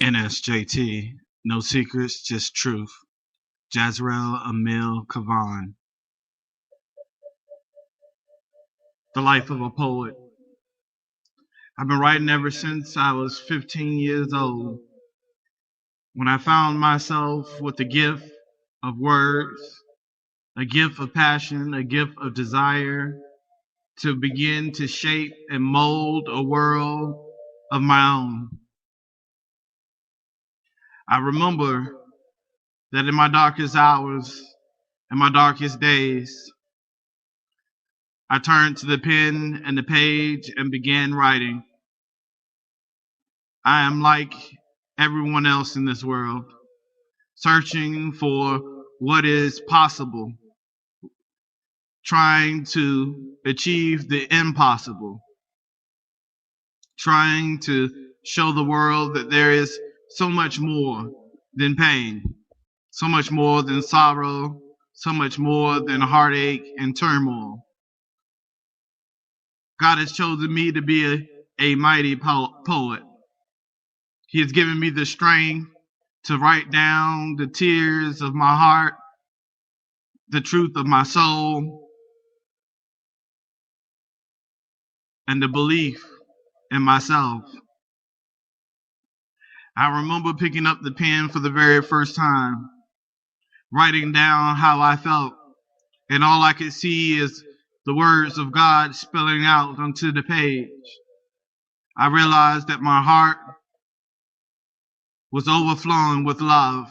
NSJT, no secrets, just truth. Jazrael Emil Kavan. The life of a poet. I've been writing ever since I was 15 years old, when I found myself with the gift of words, a gift of passion, a gift of desire to begin to shape and mold a world of my own. I remember that in my darkest hours and my darkest days, I turned to the pen and the page and began writing. I am like everyone else in this world, searching for what is possible, trying to achieve the impossible, trying to show the world that there is so much more than pain, so much more than sorrow, so much more than heartache and turmoil. God has chosen me to be a mighty poet. He has given me the strength to write down the tears of my heart, the truth of my soul, and the belief in myself. I remember picking up the pen for the very first time, writing down how I felt, and all I could see is the words of God spilling out onto the page. I realized that my heart was overflowing with love.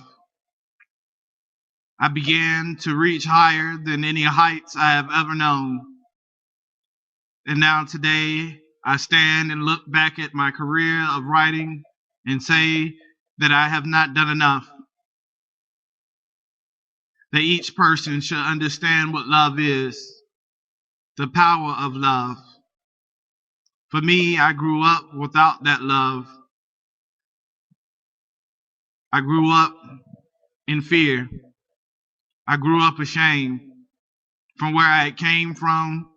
I began to reach higher than any heights I have ever known. And now today, I stand and look back at my career of writing and say that I have not done enough. That each person should understand what love is, the power of love. For me, I grew up without that love. I grew up in fear. I grew up ashamed from where I came from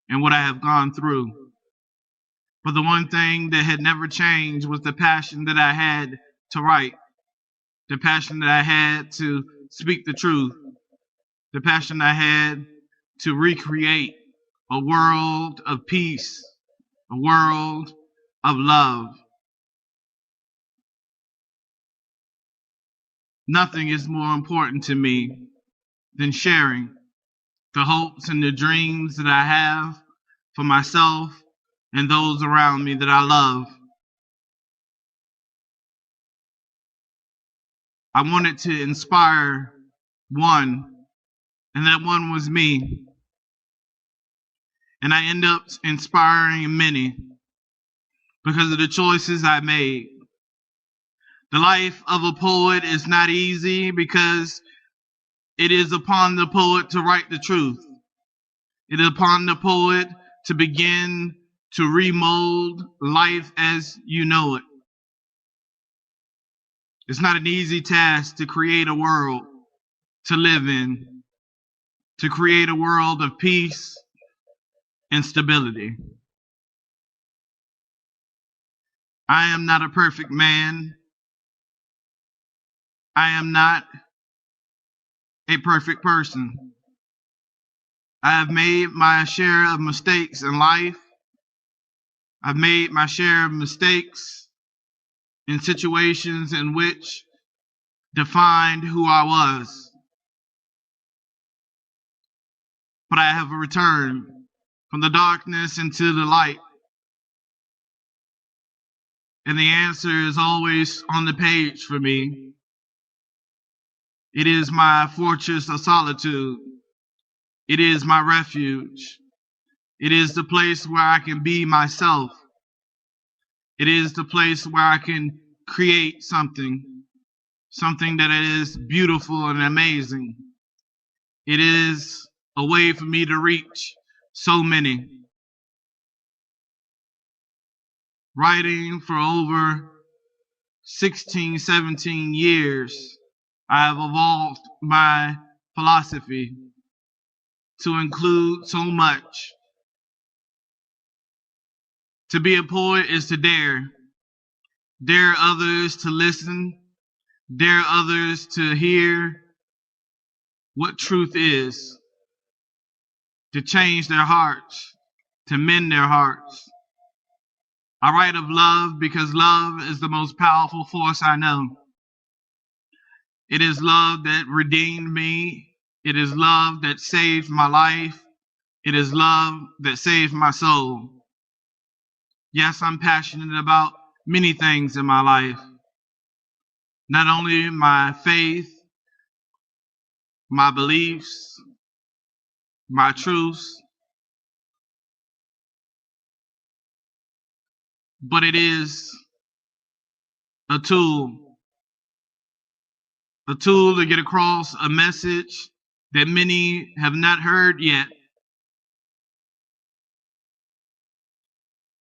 and what I have gone through. But the one thing that had never changed was the passion that I had to write, the passion that I had to speak the truth, the passion I had to recreate a world of peace, a world of love. Nothing is more important to me than sharing the hopes and the dreams that I have for myself and those around me that I love. I wanted to inspire one, and that one was me. And I end up inspiring many because of the choices I made. The life of a poet is not easy because it is upon the poet to write the truth. It is upon the poet to begin to remold life as you know it. It's not an easy task to create a world to live in, to create a world of peace and stability. I am not a perfect man. I am not a perfect person. I have made my share of mistakes in life. I've made my share of mistakes in situations in which defined who I was. But I have returned from the darkness into the light. And the answer is always on the page for me. It is my fortress of solitude. It is my refuge. It is the place where I can be myself. It is the place where I can create something that is beautiful and amazing. It is a way for me to reach so many. Writing for over 16, 17 years, I have evolved my philosophy to include so much. To be a poet is to dare. dare others to listen, dare others to hear what truth is, to change their hearts, to mend their hearts. I write of love because love is the most powerful force I know. It is love that redeemed me. It is love that saved my life. It is love that saved my soul. Yes, I'm passionate about many things in my life. Not only my faith, my beliefs, my truths, but it is a tool to get across a message that many have not heard yet.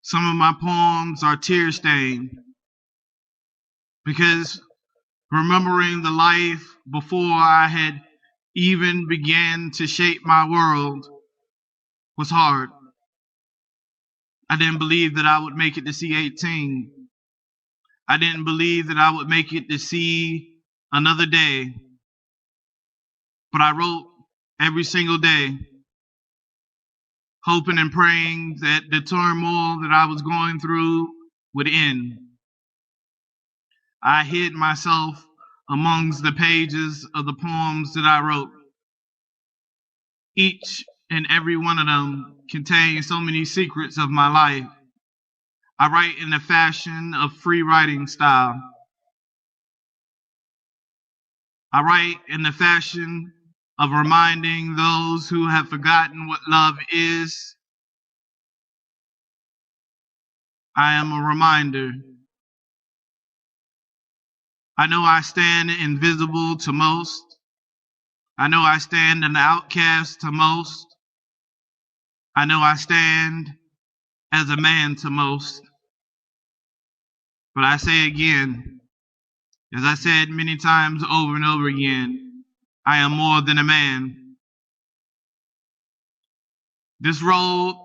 Some of my poems are tear-stained because remembering the life before I had even began to shape my world was hard. I didn't believe that I would make it to see 18. I didn't believe that I would make it to see another day. But I wrote every single day, hoping and praying that the turmoil that I was going through would end. I hid myself amongst the pages of the poems that I wrote. Each and every one of them contains so many secrets of my life. I write in the fashion of free writing style. I write in the fashion of reminding those who have forgotten what love is. I am a reminder. I know I stand invisible to most. I know I stand an outcast to most. I know I stand as a man to most. But I say again, as I said many times over and over again, I am more than a man. This road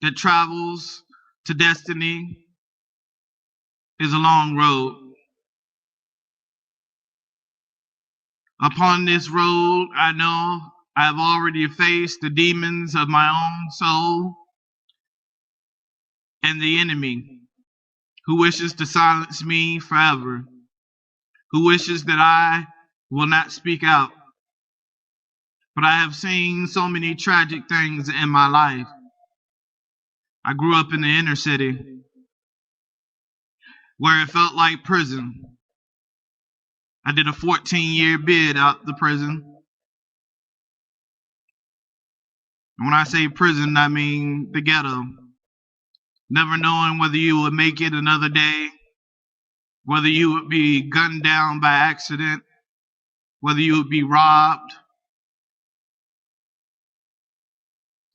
that travels to destiny is a long road. Upon this road, I know I have already faced the demons of my own soul and the enemy who wishes to silence me forever, who wishes that I will not speak out. But I have seen so many tragic things in my life. I grew up in the inner city where it felt like prison. I did a 14-year bid out the prison. And when I say prison, I mean the ghetto. Never knowing whether you would make it another day, whether you would be gunned down by accident, whether you would be robbed,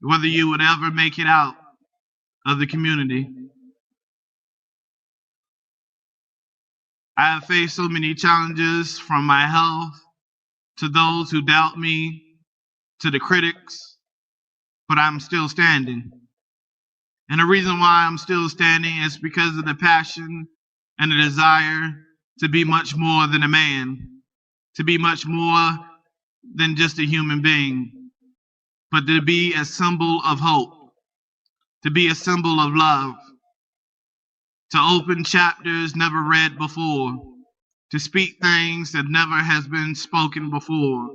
whether you would ever make it out of the community. I have faced so many challenges, from my health to those who doubt me to the critics, but I'm still standing. And the reason why I'm still standing is because of the passion and the desire to be much more than a man, to be much more than just a human being, but to be a symbol of hope, to be a symbol of love, to open chapters never read before, to speak things that never has been spoken before.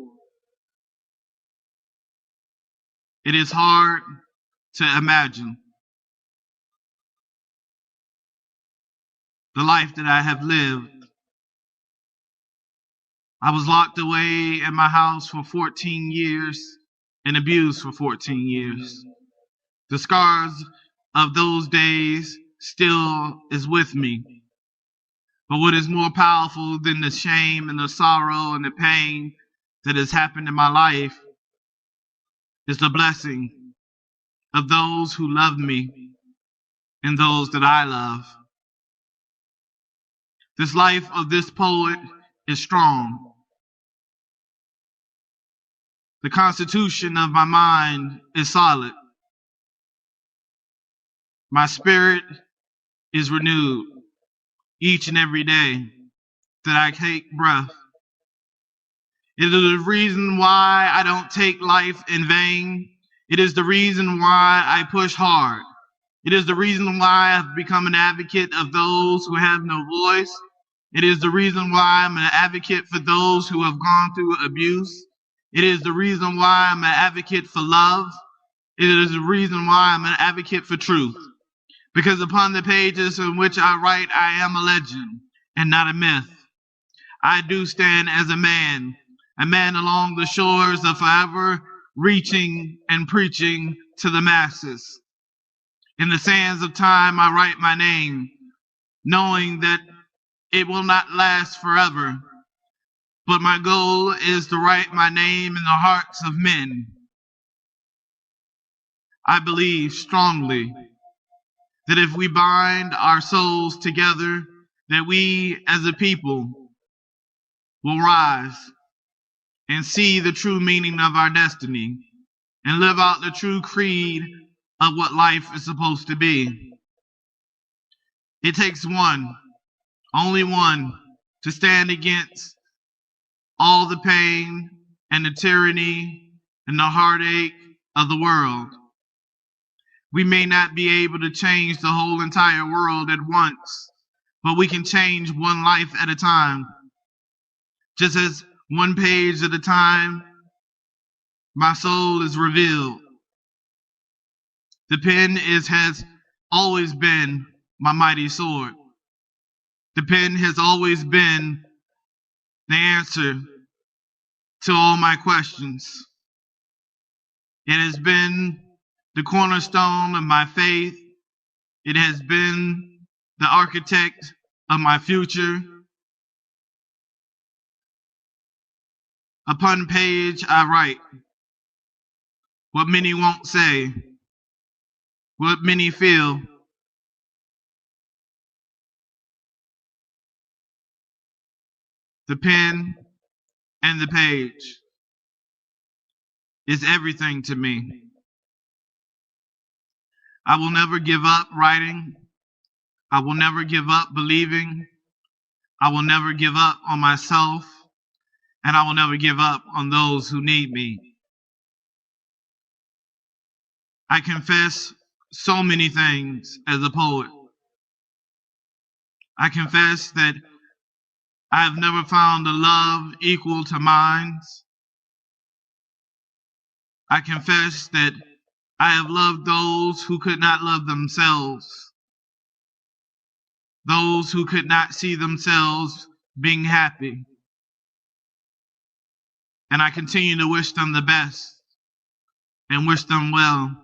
It is hard to imagine the life that I have lived. I was locked away in my house for 14 years and abused for 14 years. The scars of those days still is with me. But what is more powerful than the shame and the sorrow and the pain that has happened in my life is the blessing of those who love me and those that I love. This life of this poet is strong. The constitution of my mind is solid. My spirit is renewed. each and every day that I take breath. It is the reason why I don't take life in vain. It is the reason why I push hard. It is the reason why I've become an advocate of those who have no voice. It is the reason why I'm an advocate for those who have gone through abuse. It is the reason why I'm an advocate for love. It is the reason why I'm an advocate for truth. Because upon the pages in which I write, I am a legend and not a myth. I do stand as a man along the shores of forever, reaching and preaching to the masses. In the sands of time, I write my name, knowing that it will not last forever. But my goal is to write my name in the hearts of men. I believe strongly that if we bind our souls together, that we as a people will rise and see the true meaning of our destiny and live out the true creed of what life is supposed to be. It takes one, only one, to stand against all the pain and the tyranny and the heartache of the world. We may not be able to change the whole entire world at once, but we can change one life at a time. Just as one page at a time, my soul is revealed. The pen has always been my mighty sword. The pen has always been the answer to all my questions. It has been the cornerstone of my faith. It has been the architect of my future. Upon page I write what many won't say, what many feel. The pen and the page is everything to me. I will never give up writing. I will never give up believing. I will never give up on myself, and I will never give up on those who need me. I confess so many things as a poet. I confess that I have never found a love equal to mine. I confess that I have loved those who could not love themselves, those who could not see themselves being happy. And I continue to wish them the best and wish them well.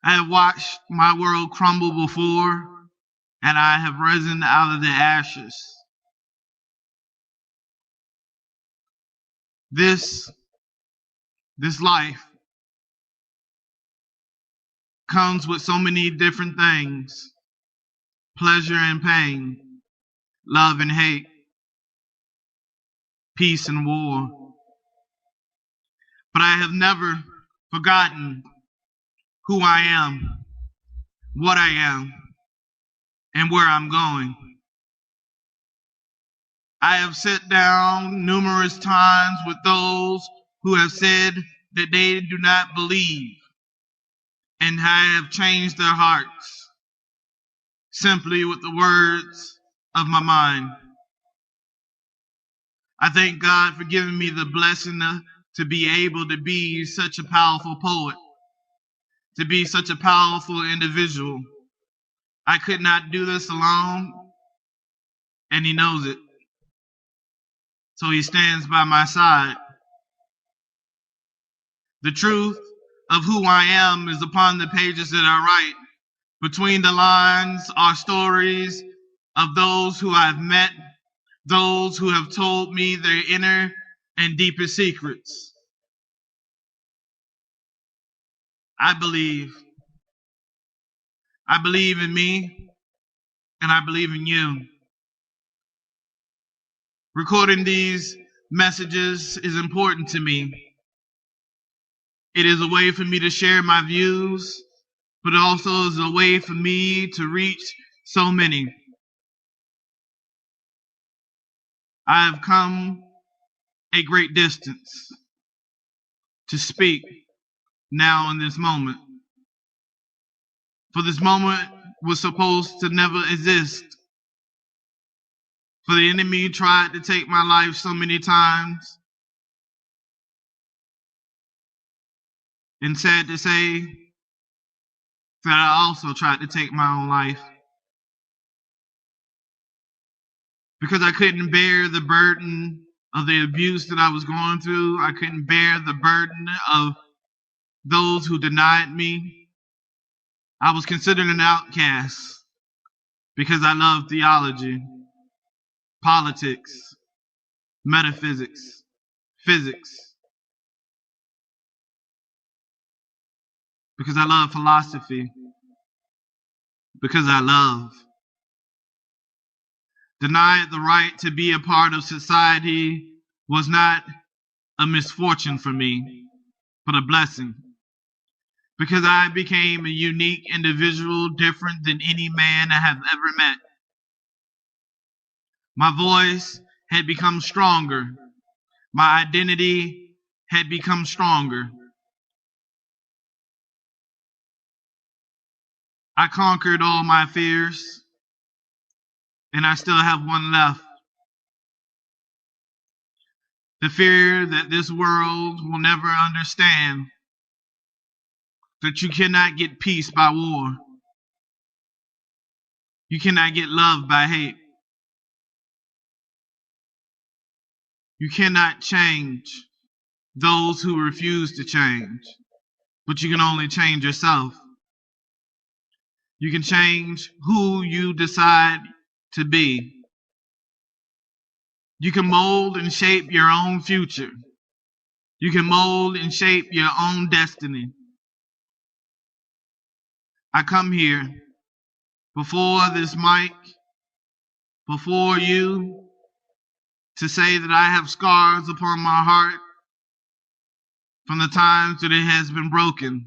I have watched my world crumble before, and I have risen out of the ashes. This life comes with so many different things: pleasure and pain, love and hate, peace and war. But I have never forgotten who I am, what I am, and where I'm going. I have sat down numerous times with those who have said that they do not believe, and I have changed their hearts simply with the words of my mind. I thank God for giving me the blessing to be able to be such a powerful poet, to be such a powerful individual. I could not do this alone, and He knows it. So He stands by my side. The truth of who I am is upon the pages that I write. Between the lines are stories of those who I've met, those who have told me their inner and deepest secrets. I believe in me, and I believe in you. Recording these messages is important to me. It is a way for me to share my views, but also is a way for me to reach so many. I have come a great distance to speak now in this moment. For this moment was supposed to never exist. For the enemy tried to take my life so many times. And sad to say that I also tried to take my own life. Because I couldn't bear the burden of the abuse that I was going through. I couldn't bear the burden of those who denied me. I was considered an outcast because I loved theology, politics, metaphysics, physics, because I love philosophy, because I love. Denied the right to be a part of society was not a misfortune for me, but a blessing. Because I became a unique individual, different than any man I have ever met. My voice had become stronger. My identity had become stronger. I conquered all my fears, and I still have one left. The fear that this world will never understand. That you cannot get peace by war. You cannot get love by hate. You cannot change those who refuse to change, but you can only change yourself. You can change who you decide to be. You can mold and shape your own future. You can mold and shape your own destiny. I come here before this mic, before you, to say that I have scars upon my heart from the times that it has been broken.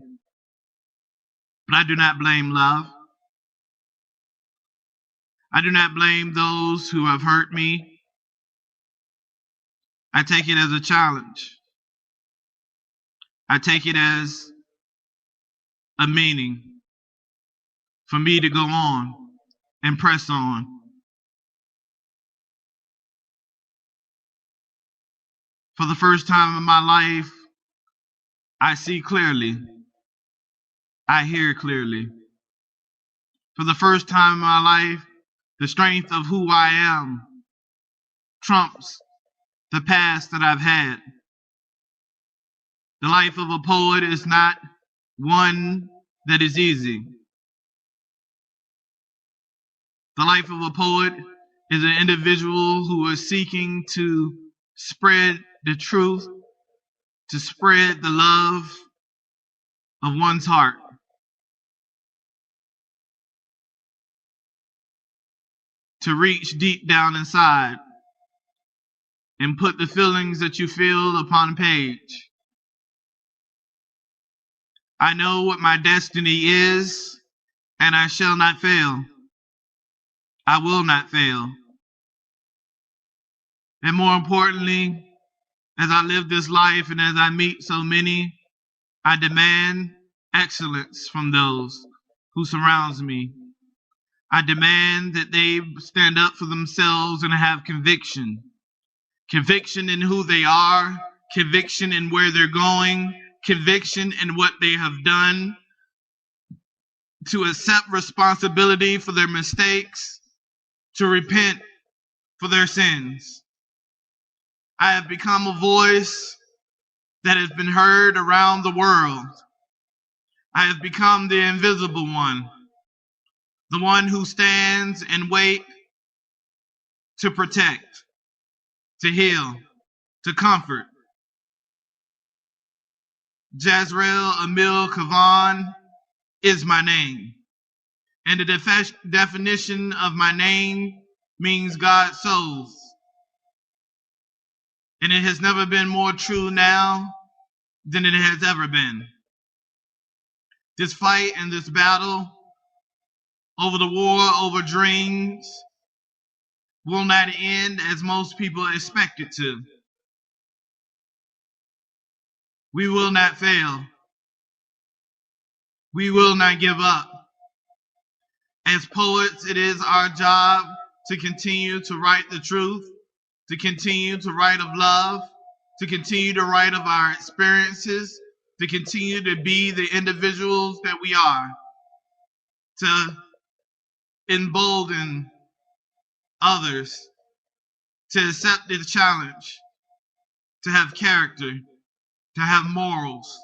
But I do not blame love. I do not blame those who have hurt me. I take it as a challenge. I take it as a meaning for me to go on and press on. For the first time in my life, I see clearly. I hear clearly. For the first time in my life, the strength of who I am trumps the past that I've had. The life of a poet is not one that is easy. The life of a poet is an individual who is seeking to spread the truth, to spread the love of one's heart. To reach deep down inside and put the feelings that you feel upon page. I know what my destiny is, and I shall not fail. I will not fail. And more importantly, as I live this life and as I meet so many, I demand excellence from those who surrounds me. I demand that they stand up for themselves and have conviction. Conviction in who they are, conviction in where they're going, conviction in what they have done, to accept responsibility for their mistakes, to repent for their sins. I have become a voice that has been heard around the world. I have become the invisible one, the one who stands and waits to protect, to heal, to comfort. Jazrael Emil Kavan is my name. And the definition of my name means God souls. And it has never been more true now than it has ever been. This fight and this battle over the war over dreams will not end as most people expect it to. We will not fail. We will not give up. As poets, it is our job to continue to write the truth, to continue to write of love, to continue to write of our experiences, to continue to be the individuals that we are, to embolden others, to accept the challenge, to have character, to have morals,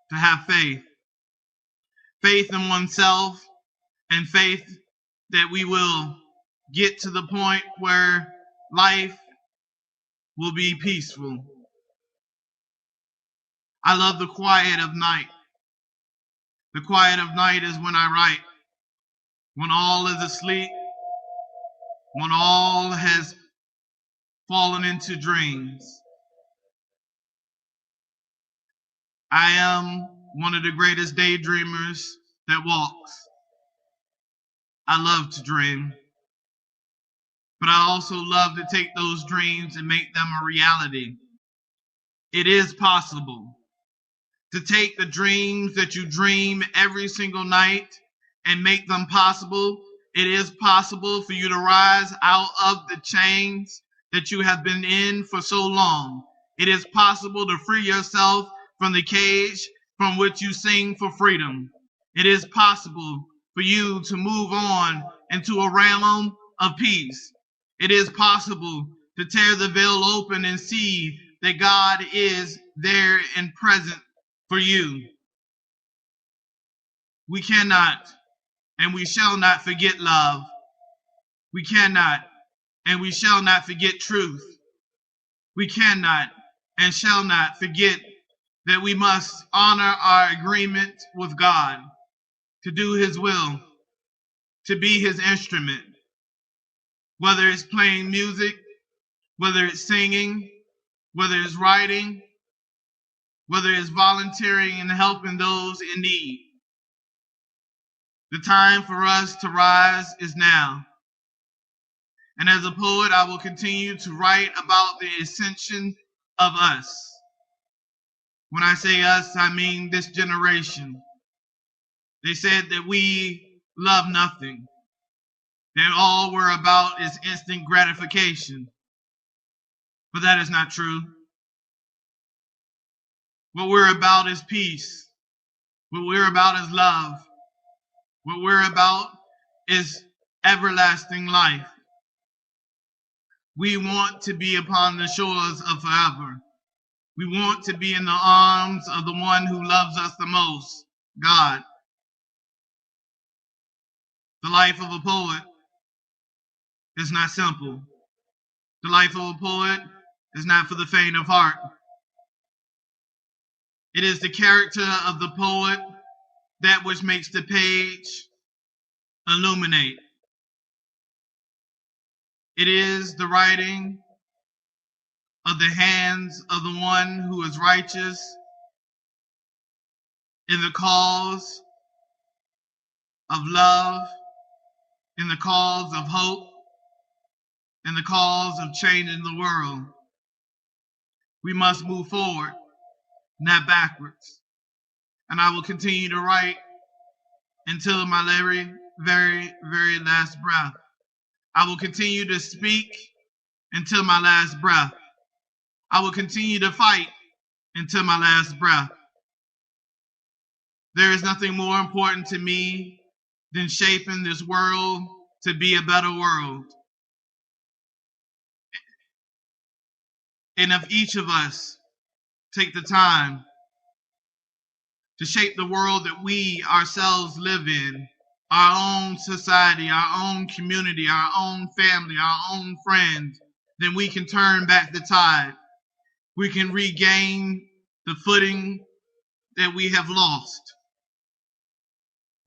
to have faith. Faith in oneself and faith that we will get to the point where life will be peaceful. I love the quiet of night. The quiet of night is when I write, when all is asleep, when all has fallen into dreams. I am one of the greatest daydreamers that walks. I love to dream, but I also love to take those dreams and make them a reality. It is possible to take the dreams that you dream every single night and make them possible. It is possible for you to rise out of the chains that you have been in for so long. It is possible to free yourself from the cage from which you sing for freedom. It is possible for you to move on into a realm of peace. It is possible to tear the veil open and see that God is there and present for you. We cannot and we shall not forget love. We cannot and we shall not forget truth. We cannot and shall not forget that we must honor our agreement with God, to do His will, to be His instrument, whether it's playing music, whether it's singing, whether it's writing, whether it's volunteering and helping those in need. The time for us to rise is now. And as a poet, I will continue to write about the ascension of us. When I say us, I mean this generation. They said that we love nothing, that all we're about is instant gratification. But that is not true. What we're about is peace. What we're about is love. What we're about is everlasting life. We want to be upon the shores of forever. We want to be in the arms of the one who loves us the most, God. The life of a poet is not simple. The life of a poet is not for the faint of heart. It is the character of the poet, that which makes the page illuminate. It is the writing of the hands of the one who is righteous in the cause of love, in the cause of hope, in the cause of changing the world. We must move forward, not backwards. And I will continue to write until my very, very last breath. I will continue to speak until my last breath. I will continue to fight until my last breath. There is nothing more important to me than shaping this world to be a better world. And if each of us take the time to shape the world that we ourselves live in, our own society, our own community, our own family, our own friends, then we can turn back the tide. We can regain the footing that we have lost.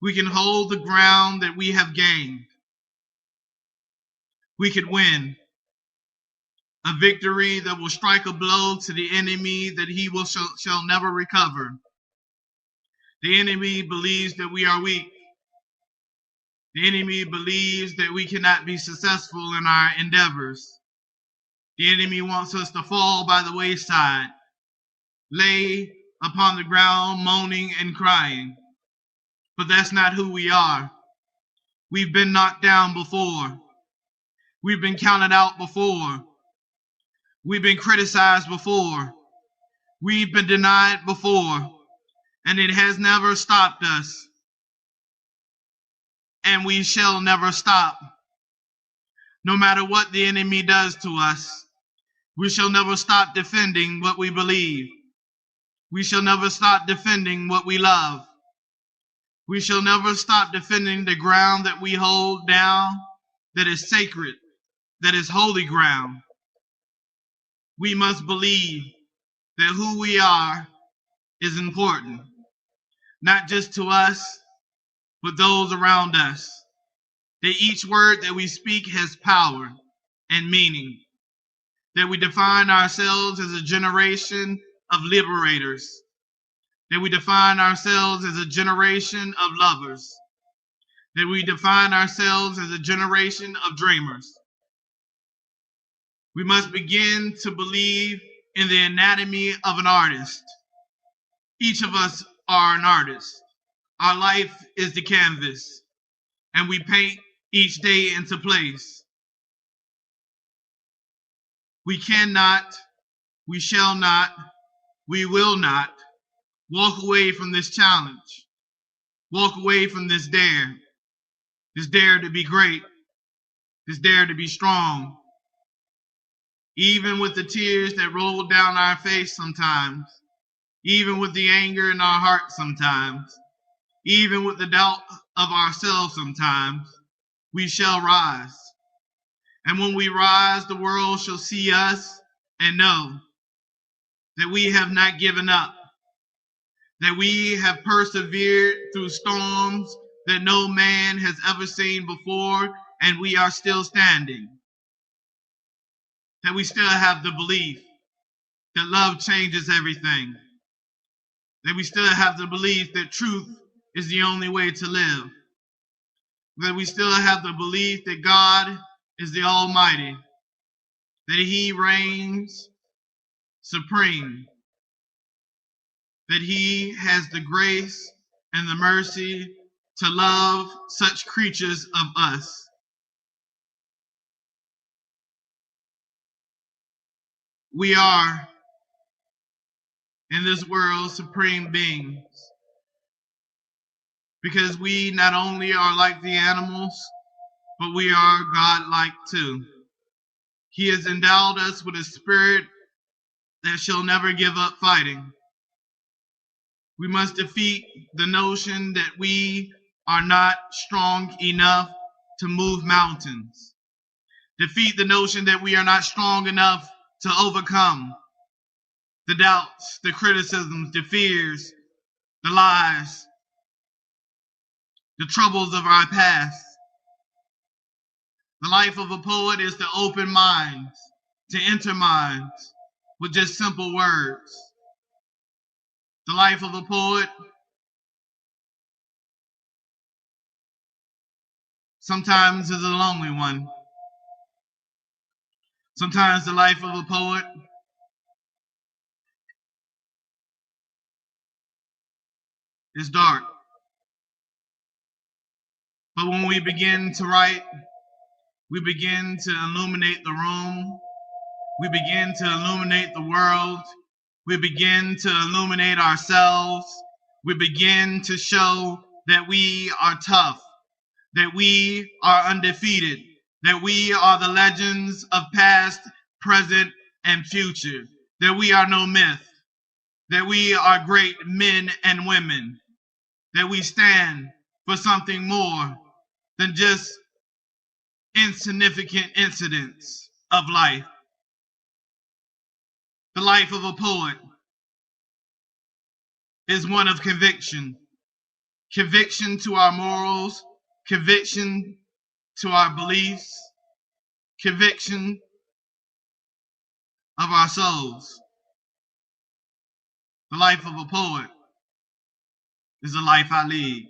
We can hold the ground that we have gained. We could win a victory that will strike a blow to the enemy that he shall never recover. The enemy believes that we are weak. The enemy believes that we cannot be successful in our endeavors. The enemy wants us to fall by the wayside, lay upon the ground moaning and crying. But that's not who we are. We've been knocked down before. We've been counted out before. We've been criticized before. We've been denied before. And it has never stopped us. And we shall never stop. No matter what the enemy does to us, we shall never stop defending what we believe. We shall never stop defending what we love. We shall never stop defending the ground that we hold down, that is sacred, that is holy ground. We must believe that who we are is important, not just to us, but those around us. That each word that we speak has power and meaning. That we define ourselves as a generation of liberators. That we define ourselves as a generation of lovers. That we define ourselves as a generation of dreamers. We must begin to believe in the anatomy of an artist. Each of us are an artist. Our life is the canvas, and we paint each day into place. We cannot, we shall not, we will not walk away from this challenge. Walk away from this dare to be great, this dare to be strong. Even with the tears that roll down our face sometimes, even with the anger in our heart sometimes, even with the doubt of ourselves sometimes, we shall rise. And when we rise, the world shall see us and know that we have not given up, that we have persevered through storms that no man has ever seen before, and we are still standing. That we still have the belief that love changes everything. That we still have the belief that truth is the only way to live. That we still have the belief that God is the Almighty, that He reigns supreme, that He has the grace and the mercy to love such creatures of us. We are, in this world, supreme beings, because we not only are like the animals, but we are God-like too. He has endowed us with a spirit that shall never give up fighting. We must defeat the notion that we are not strong enough to move mountains. Defeat the notion that we are not strong enough to overcome the doubts, the criticisms, the fears, the lies, the troubles of our past. The life of a poet is to open minds, to enter minds with just simple words. The life of a poet sometimes is a lonely one. Sometimes the life of a poet is dark. But when we begin to write, we begin to illuminate the room. We begin to illuminate the world. We begin to illuminate ourselves. We begin to show that we are tough, that we are undefeated, that we are the legends of past, present, and future, that we are no myth, that we are great men and women, that we stand for something more than just insignificant incidents of life. The life of a poet is one of conviction. Conviction to our morals, conviction to our beliefs, conviction of our souls. The life of a poet is the life I lead.